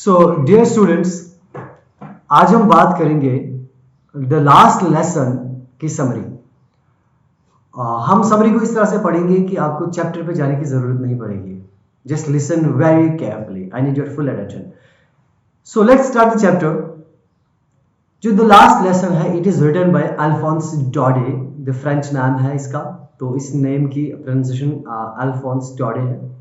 So dear students, आज हम बात करेंगे द लास्ट लेसन की समरी। हम समरी को इस तरह से पढ़ेंगे कि आपको चैप्टर पे जाने की जरूरत नहीं पड़ेगी। Just listen very carefully, I need your full attention. So let's start the chapter. जो द लास्ट लेसन है, it is written by Alphonse Daudet. The French नाम है इसका, तो इस नेम की प्रोनाउंसिएशन अल्फोंस डॉडे है।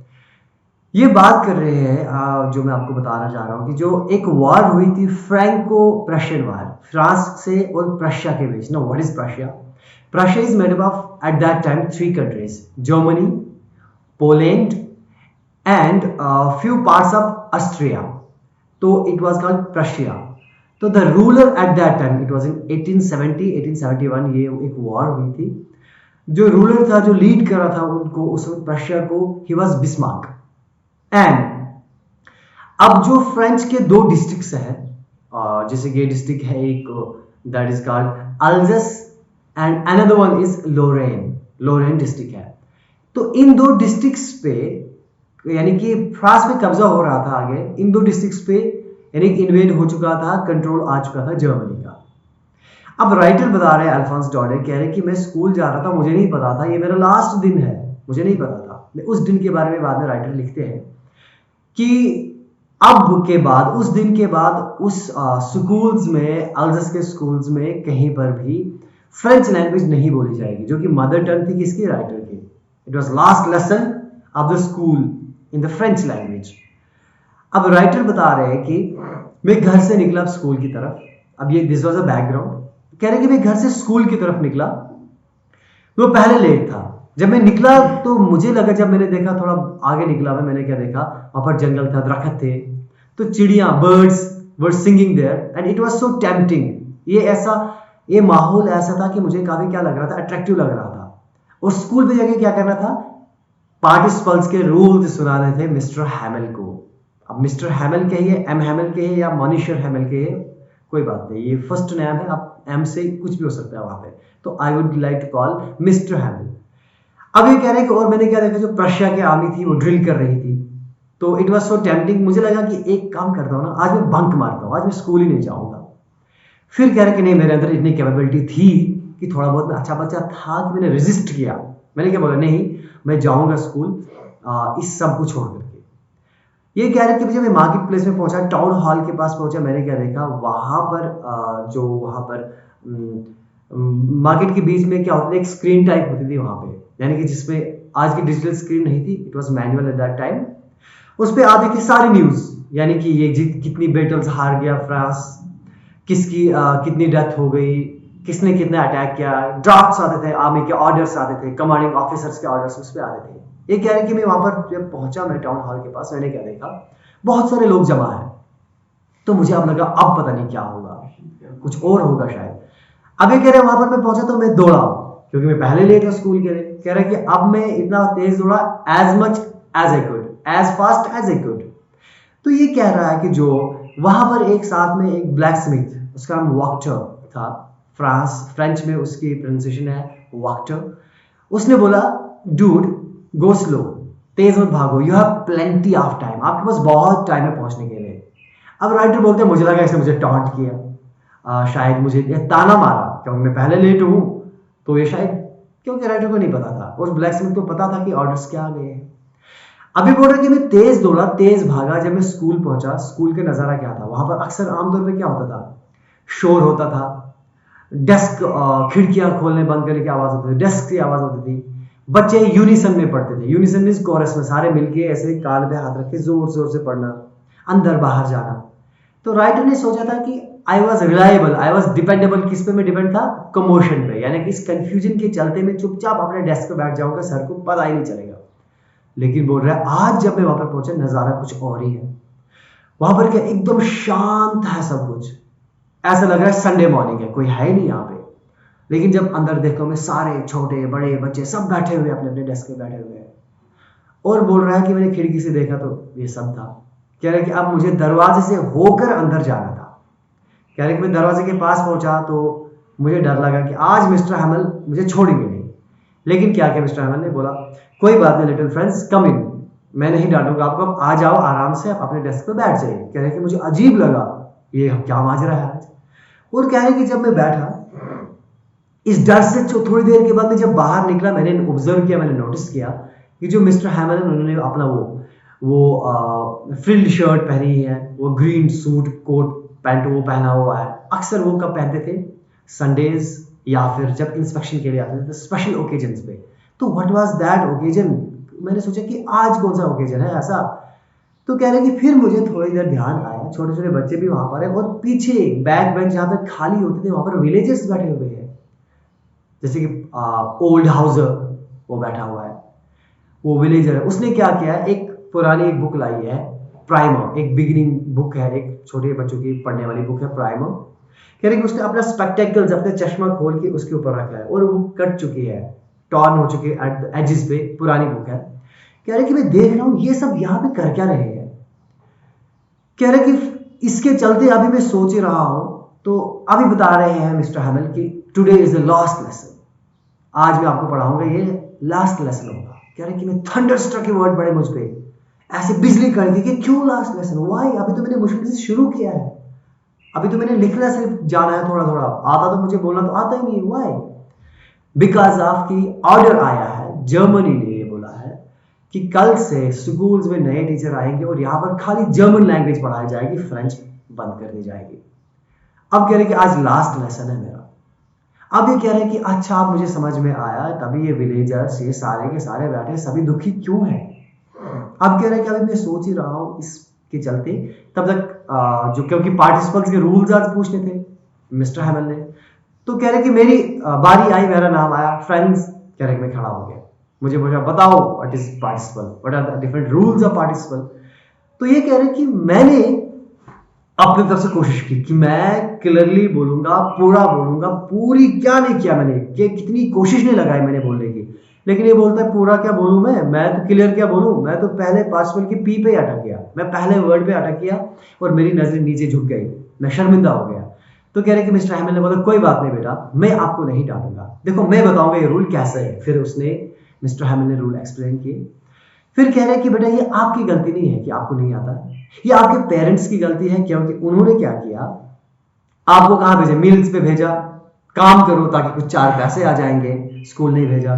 ये बात कर रहे हैं जो मैं आपको बताना चाह रहा हूँ कि जो एक वॉर हुई थी, फ्रैंको प्रशियन वॉर, फ्रांस से और प्रशिया के बीच। No, what is Prussia? Prussia is made up of at that time 3 countries, Germany, Poland and few parts of Austria. तो इट वाज कॉल्ड प्रशिया। तो the ruler at that time, it was in 1871 ये एक war हुई थी। जो ruler था, जो lead कर रहा था उनको, उस वक्त प्रशिया को, ही वाज बिस्मार्क। एंड अब जो फ्रेंच के 2 डिस्ट्रिक्ट्स हैं, जैसे कि डिस्ट्रिक्ट है एक, that is called Alsace and another one is Lorraine district है। तो इन 2 डिस्ट्रिक्ट्स पे, यानी कि फ्रांस पे कब्जा हो रहा था आगे, इन 2 डिस्ट्रिक्ट्स पे यानी इन्वेड हो चुका था, कंट्रोल आ चुका था जर्मनी का। अब राइटर बता रहे हैं, अल्फोंस डॉडे कह रहे हैं कि मैं स्कूल जा रहा था, मुझे नहीं पता था, ये मेरा लास्ट दिन है, मुझे नहीं पता था। उस दिन के बारे में बाद में राइटर लिखते हैं कि अब के बाद, उस दिन के बाद, उस स्कूल्स में, अल्जस के स्कूल्स में कहीं पर भी फ्रेंच लैंग्वेज नहीं बोली जाएगी, जो कि मदर टंग थी किसकी? राइटर की। It was last lesson of the school in the French language. अब राइटर बता रहे हैं कि मैं घर से निकला स्कूल की तरफ। अब ये दिस वाज अ बैकग्राउंड। कह रहे हैं कि मैं घर से स्कूल की तरफ निकला, वो पहले लेट था। जब मैं निकला तो मुझे लगा, जब मैंने देखा, थोड़ा आगे निकला मैंने क्या देखा, वहां पर जंगल था, दरख्त थे, तो चिड़िया, birds were singing there and it was so tempting. ये माहौल ऐसा था कि मुझे काफी क्या लग रहा था, अट्रैक्टिव लग रहा था। और स्कूल पे जाके क्या करना था? पार्टिसिपल्स के रूल्स सुनाने थे मिस्टर हैमिल को। अब मिस्टर हैमिल कहिए, एम हैमिल कहिए या मॉनिशर हैमिल कहिए, कोई बात नहीं, ये फर्स्ट नेम है, आप एम से कुछ भी हो सकता है वहां पे। तो I would like to call mister Hamel. अब ये कह रहे हैं कि और मैंने क्या देखा, जो प्रशिया की आर्मी थी वो ड्रिल कर रही थी। तो इट वाज सो टेम्पटिंग, मुझे लगा कि एक काम करता हूँ ना, आज मैं बंक मारता हूँ, आज मैं स्कूल ही नहीं जाऊंगा। फिर कह रहे कि नहीं, मेरे अंदर इतनी कैपेबिलिटी थी कि थोड़ा बहुत मैं अच्छा बच्चा था कि मैंने रेजिस्ट किया। मैंने क्या बोला, नहीं मैं जाऊंगा स्कूल, इस सब कुछ छोड़ करके। ये कह रहे कि जब मैं मार्केट प्लेस में पहुंचा, टाउन हॉल के पास पहुंचा, मैंने क्या देखा, वहां पर मार्केट के बीच में क्या होता था, एक स्क्रीन टाइप होती थी वहां पे, यानी कि जिसमें आज की डिजिटल स्क्रीन नहीं थी, it was manual eight that time. उस पे आती थी सारी न्यूज, यानी कि ये कितनी बैटल्स हार गया फ्रांस, किसकी कितनी डेथ हो गई, किसने कितना अटैक किया, ड्राफ्ट्स आते थे, आर्मी के ऑर्डर्स आते थे, कमांडिंग ऑफिसर्स के ऑर्डर्स उस पे आते थे। ये कह रहे कि मैं वहां पर जब पहुंचा, मैं टाउन हॉल के पास, मैंने क्या देखा, बहुत सारे लोग जमा है। तो मुझे अब लगा अब पता नहीं क्या होगा, कुछ और होगा शायद। अब ये कह रहे वहां पर मैं पहुंचा तो मैं दौड़ा, क्योंकि मैं पहले लेट था स्कूल के लिए। कह रहे कि अब मैं इतना तेज दौड़ा, as much as I could, as fast as I could. तो ये कह रहा है कि जो वहां पर एक साथ में एक ब्लैक स्मिथ, उसका नाम वॉक्टर था, फ्रेंच में उसकी प्रोनाउंसिएशन है वॉक्टर। उसने बोला, डूड गो स्लो, तेज मत भागो, you have plenty of time, आपके पास बहुत टाइम है पहुंचने के लिए। अब राइटर बोलते हैं, मुझे लगा इसने मुझे टॉन्ट किया, शायद मुझे ताना मारा क्योंकि मैं पहले लेट हूं। तो ये शायद, क्योंकि राइटर को नहीं पता था, और ब्लैक स्मिथ को पता था कि ऑर्डर्स क्या आ गए हैं। अभी बोल रहे कि मैं तेज दौड़ा, तेज भागा। जब मैं स्कूल पहुंचा, स्कूल के नजारा क्या था, वहां पर अक्सर आमतौर पे क्या होता था, शोर होता था, डेस्क खिड़कियां खोलने बंद करने की आवाज होती थी, डेस्क की आवाज होती थी, बच्चे यूनिसन में पढ़ते थे। यूनिसन मींस कोरस में, सारे मिलके ऐसे कान पे हाथ रख के जोर जोर से पढ़ना, अंदर बाहर जाना। तो राइटर ने सोचा था कि I was reliable, I was dependable. किस पे मैं डिपेंड था? कमोशन पे, यानी कि इस कंफ्यूजन के चलते मैं चुपचाप अपने डेस्क पे बैठ जाऊंगा, सर को पता ही नहीं चलेगा। लेकिन बोल रहा है आज जब मैं वहां पर पहुंचा, नजारा कुछ और ही है। वहां पर क्या, एकदम शांत है सब कुछ, ऐसा लग रहा है संडे मॉर्निंग है, कोई है नहीं यहाँ पे। लेकिन जब अंदर देखो, मैं सारे छोटे बड़े बच्चे सब बैठे हुए अपने अपने डेस्क पे बैठे हुए हैं। और बोल रहा है कि मैंने खिड़की से देखा तो ये सब था। कह रहे कि अब मुझे दरवाजे से होकर अंदर जाना था। कह रहे कि मैं दरवाजे के पास पहुंचा तो मुझे डर लगा कि आज मिस्टर हैमिल मुझे छोड़ेंगे नहीं। लेकिन क्या मिस्टर हैमिल ने बोला, कोई बात नहीं लिटिल फ्रेंड्स, कम इन, मैं नहीं डांटूंगा आपको, आप आ जाओ आराम से, आप अपने डेस्क पे बैठ जाइए। कह रहे कि मुझे अजीब लगा, ये क्या माजरा है आज। और कह रहे कि जब मैं बैठा, इस डर से थोड़ी देर के बाद में जब बाहर निकला, मैंने ऑब्जर्व किया, मैंने नोटिस किया कि जो मिस्टर हैमल उन्होंने अपना वो फ्रिल्ड शर्ट पहनी है, वो ग्रीन सूट कोट पैंट वो पहना हुआ है। अक्सर वो कब पहनते थे? संडेज या फिर जब इंस्पेक्शन के लिए आते थे, स्पेशल ओकेजन्स पे। तो व्हाट वाज दैट ओकेजन? मैंने सोचा कि आज कौन सा ओकेजन है ऐसा। तो कह रहे कि फिर मुझे थोड़ी देर ध्यान आया, छोटे छोटे बच्चे भी वहां पर है और पीछे बैक बेंच जहाँ पे खाली होते थे वहां पर विलेजर्स बैठे हुए हैं, जैसे कि ओल्ड हाउसर वो बैठा हुआ है, वो विलेजर है। उसने क्या किया, एक पुरानी एक बुक लाई है, प्राइमर, एक बिगिनिंग बुक है, एक छोटे बच्चों की पढ़ने वाली बुक है, प्राइमर। कह रहे कि उसने अपना स्पेक्टेकल्स, अपने चश्मा खोल के उसके ऊपर रखा है और वो कट चुकी है, टॉर्न हो चुकी है एट एजेस पे, पुरानी बुक है। कह रहे कि मैं देख रहा हूं ये सब यहाँ पे कर क्या रहे हैं। कह रहे कि इसके चलते अभी मैं सोच ही रहा हूं, तो अभी बता रहे हैं मिस्टर हैमल कि today is the last lesson, आज मैं आपको पढ़ाऊंगा, ये लास्ट लेसन होगा। कह रहे कि मैं थंडरस्ट्रक के वर्ड पड़े मुझ पे, ऐसे बिजली कड़की कि क्यों लास्ट लेसन, व्हाई? अभी तो मैंने मुश्किल से शुरू किया है, अभी तो मैंने लिखना सिर्फ जाना है, थोड़ा थोड़ा आता तो मुझे बोलना तो आता ही नहीं है। व्हाई? बिकॉज आपकी ऑर्डर आया है, जर्मनी ने ये बोला है कि कल से स्कूल्स में नए टीचर आएंगे और यहाँ पर खाली जर्मन लैंग्वेज पढ़ाई जाएगी, फ्रेंच बंद कर दी जाएगी। अब कह रहे कि आज लास्ट लेसन है मेरा। अब ये कह रहे कि अच्छा, अब मुझे समझ में आया तभी ये विलेजर्स ये सारे के सारे बैठे सभी दुखी क्यों हैं। अब कह रहे कि अभी मैं सोच ही रहा हूँ इसके चलते, तब तक जो क्योंकि पार्टिसिपल्स के रूल्स आज पूछने थे मिस्टर हैमल ने, तो कह रहे कि मेरी बारी आई, मेरा नाम आया, फ्रेंड्स। कह रहे कि मैं खड़ा हो गया, मुझे पूछा बताओ what is participle, what are the different rules of participle. तो ये कह रहे कि मैंने अपनी तरफ से कोशिश की कि मैं क्लियरली बोलूंगा, पूरा बोलूंगा, पूरी क्या नहीं किया मैंने, कि कितनी कोशिश नहीं लगाई मैंने बोलने की। लेकिन ये बोलता है पूरा क्या बोलूं मैं तो क्लियर क्या बोलूं, मैं तो पहले पार्टिसिपल की पी पे अटक गया, मैं पहले वर्ड पे अटक गया और मेरी नजर नीचे झुक गई, मैं शर्मिंदा हो गया। तो कह रहे कि मिस्टर हैमल ने बोला कोई बात नहीं बेटा, मैं आपको नहीं डांटूंगा, देखो मैं बताऊंगा ये रूल कैसे है। फिर उसने मिस्टर हैमल ने रूल एक्सप्लेन किए। फिर कह रहे कि बेटा ये आपकी गलती नहीं है कि आपको नहीं आता, ये आपके पेरेंट्स की गलती है, क्योंकि उन्होंने क्या किया, आपको कहां भेजा, मील्स पे भेजा, काम करो ताकि कुछ चार पैसे आ जाएंगे, स्कूल नहीं भेजा।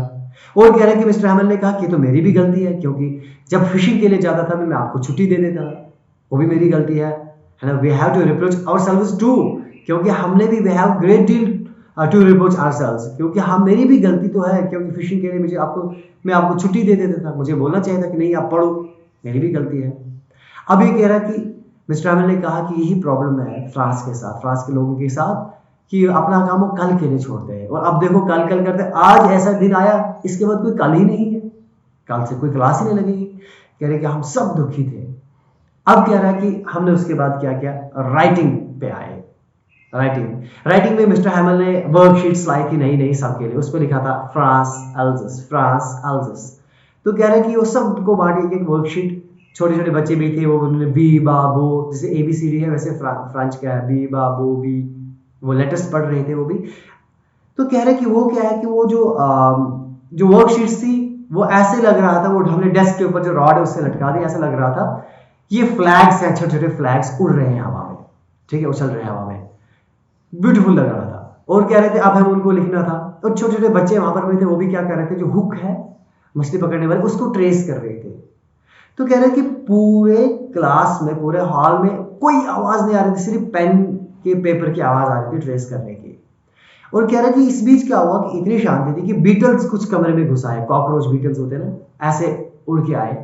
और कह रहे कि मिस्टर हैमल ने कहा कि तो मेरी भी गलती है, क्योंकि जब फिशिंग के लिए जाता था मैं आपको छुट्टी दे देता था, वो भी मेरी गलती है ना। We have to reproach ourselves too, क्योंकि हमने भी we have great deal to reproach ourselves, क्योंकि हम मेरी भी गलती तो है, क्योंकि फिशिंग के लिए मैं आपको छुट्टी दे देता था, मुझे बोलना चाहिए था कि नहीं आप पढ़ो, मेरी भी गलती है। अब ये कह रहा कि मिस्टर हैमल ने कहा कि यही प्रॉब्लम है फ्रांस के साथ, फ्रांस के लोगों के साथ, कि अपना काम वो कल के लिए छोड़ते हैं। और अब देखो कल करते, आज ऐसा दिन आया, इसके बाद कोई कल ही नहीं है, कल से कोई क्लास ही नहीं लगेगी। कह रहे कि हम सब दुखी थे। अब कह रहा है कि हमने उसके बाद क्या किया, राइटिंग पे आए। राइटिंग में मिस्टर हैमल ने वर्कशीट्स लाई थी नई सबके लिए, उस पर लिखा था फ्रांस एल्जस। तो कह रहे कि वो सबको बांटी एक वर्कशीट, छोटे छोटे बच्चे भी थे, वो उन्होंने बी बाबो, जैसे ABCD है वैसे फ्रेंच का है, बी बाबो बी, वो लेटेस्ट पढ़ रहे थे वो भी। तो कह रहे कि वो क्या है कि वो जो वर्कशीट्स थी वो ऐसे लग रहा था, वो हमने डेस्क के ऊपर जो रॉड है उससे लटका दी, ऐसा लग रहा था ये फ्लैग्स हैं, छोटे छोटे फ्लैग्स उड़ रहे हैं हवा में, ठीक है, उछल रहे हैं हवा में, ब्यूटीफुल लग रहा था। और कह रहे थे अब हम उनको लिखना था, और छोटे छोटे बच्चे वहां पर भी थे, वो भी क्या कर रहे थे, जो हुक है मछली पकड़ने वाले उसको ट्रेस कर रहे थे। तो कह रहे कि पूरे क्लास में, पूरे हॉल में कोई आवाज नहीं आ रही थी, सिर्फ पेन के पेपर की आवाज आ रही थी ट्रेस करने की। और कह रहा कि इस बीच क्या हुआ कि इतनी शांति थी कि बीटल्स कुछ कमरे में घुस आए, कॉकरोच बीटल्स होते हैं ना, ऐसे उड़ के आए।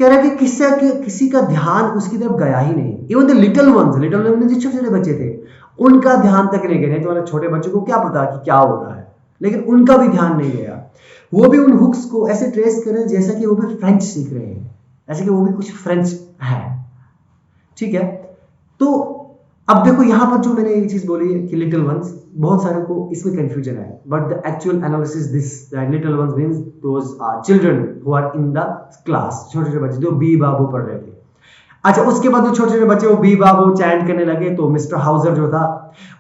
कह रहा कि किसी का ध्यान उसकी तरफ गया ही नहीं, इवन द लिटिल वंस जो छोटे छोटे बच्चे थे उनका ध्यान तक नहीं गया। तुम्हारे छोटे बच्चों को क्या पता कि क्या हो रहा है, लेकिन उनका भी ध्यान नहीं गया। वो भी उन हुक्स को ऐसे ट्रेस कर रहे हैं जैसा कि वो भी फ्रेंच सीख रहे हैं, ऐसे कि वो भी कुछ फ्रेंच है, ठीक है। तो अब देखो यहाँ पर जो मैंने ये चीज बोली है कि लिटिल वंस, बहुत सारे को इसमें कंफ्यूजन है, but the actual analysis this little ones means those children who are in the class, छोटे छोटे बच्चे जो बी बाबू पढ़ रहे थे। अच्छा, उसके बाद जो छोटे छोटे बच्चे वो बी बाबू चैंट करने लगे, तो मिस्टर हाउसर जो था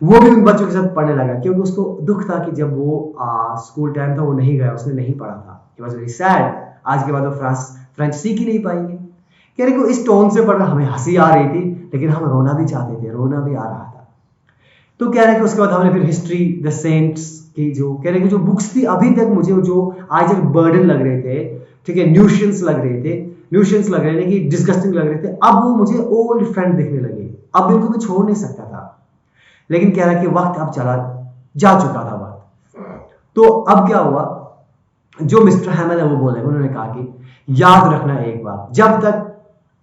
वो भी उन बच्चों के साथ पढ़ने लगा, क्योंकि उसको दुख था कि जब वो स्कूल टाइम था वो नहीं गया, उसने नहीं पढ़ा था, ही वाज वेरी सैड। आज के बाद वो फ्रेंच सीख ही नहीं पाएंगे। कह रहे कि इस टोन से पढ़ना हमें हंसी आ रही थी, लेकिन हम रोना भी चाहते थे, रोना भी आ रहा था। तो कह रहे कि उसके बाद हमने फिर हिस्ट्री द सेंट्स की जो कह रहे कि जो बुक्स थी अभी तक मुझे जो आज एक बर्डन लग रहे थे, ठीक है, न्यूशंस लग रहे थे कि डिस्गस्टिंग लग रहे थे, अब वो मुझे ओल्ड फ्रेंड दिखने लगे। अब इनको मैं छोड़ नहीं सकता था, लेकिन कह रहा कि वक्त अब जा चुका था वक्त। तो अब क्या हुआ, जो मिस्टर हैमल है वो बोले, उन्होंने कहा कि याद रखना एक बात, जब तक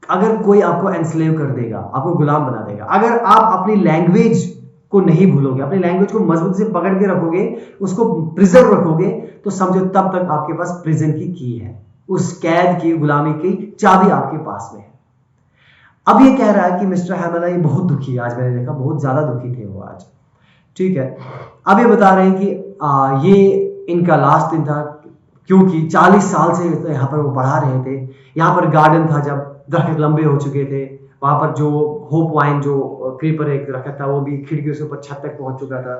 अगर कोई आपको एनस्लेव कर देगा, आपको गुलाम बना देगा, अगर आप अपनी लैंग्वेज को नहीं भूलोगे, अपनी लैंग्वेज को मजबूत से पकड़ के रखोगे, उसको प्रिजर्व रखोगे, तो समझो तब तक आपके पास प्रिजन की है, उस कैद की, गुलामी की चाबी आपके पास में है। अब ये कह रहा है कि मिस्टर हैमल ये बहुत दुखी है, आज मैंने देखा बहुत ज्यादा दुखी थे वो आज, ठीक है। अब ये बता रहे हैं कि ये इनका लास्ट दिन था, क्योंकि 40 साल से यहाँ पर वो पढ़ा रहे थे। यहाँ पर गार्डन था, जब दरख्त लंबे हो चुके थे, वहां पर जो होप वाइन जो क्रीपर एक दरख्त था वो भी खिड़कियों से ऊपर छत तक पहुंच चुका था।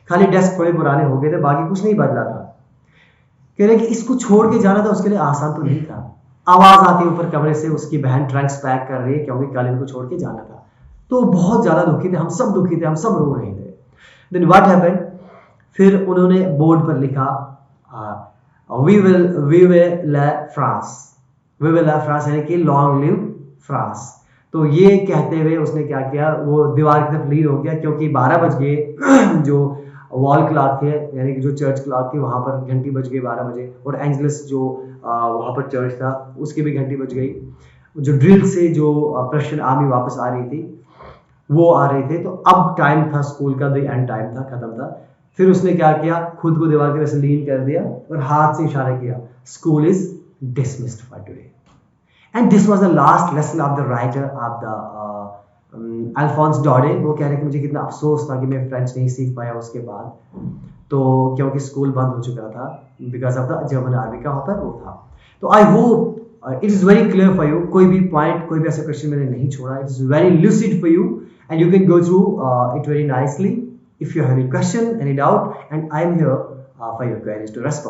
खाली डेस्क थोड़े पुराने हो गए थे, बाकी कुछ नहीं बदला था। कह रहे कि इसको छोड़ के जाना था उसके लिए आसान तो नहीं था। आवाज आती ऊपर कमरे से, उसकी बहन ट्रंक्स पैक कर रही है, क्योंकि कल इनको छोड़ के जाना था। तो बहुत ज्यादा दुखी थे, हम सब दुखी थे, हम सब रो रहे थे। देन व्हाट हैपेंड, फिर उन्होंने बोर्ड पर लिखा वी विल फ्रांस, यानी कि लॉन्ग लिव फ्रांस। तो ये कहते हुए उसने क्या किया, वो दीवार की तरफ लीन हो गया, क्योंकि 12 बज गए। जो वॉल क्लॉक थे, यानी कि जो चर्च क्लॉक थी, वहां पर घंटी बज गई 12 बजे, और एंजलिस जो वहां पर चर्च था उसकी भी घंटी बज गई। जो ड्रिल से जो प्रशियन आर्मी वापस आ रही थी वो आ रहे थे, तो अब टाइम था स्कूल का, द एंड टाइम था, खत्म था। फिर उसने क्या किया, खुद को दीवार की वजह से लीन कर दिया और हाथ से इशारा किया, school is dismissed for today. And this was the last lesson of the writer of the Alphonse Daudet. वो कह रहे कि मुझे कितना अफसोस था कि मैं फ्रेंच नहीं सीख पाया उसके बाद, तो क्योंकि स्कूल बंद हो चुका था because of the German army का वहां पर वो था। तो I hope it is very clear for you, कोई भी पॉइंट, कोई भी ऐसा क्वेश्चन मैंने नहीं छोड़ा, it is very lucid for you and you can go through it very nicely. If you have any question, any doubt, and I am here for your queries to respond.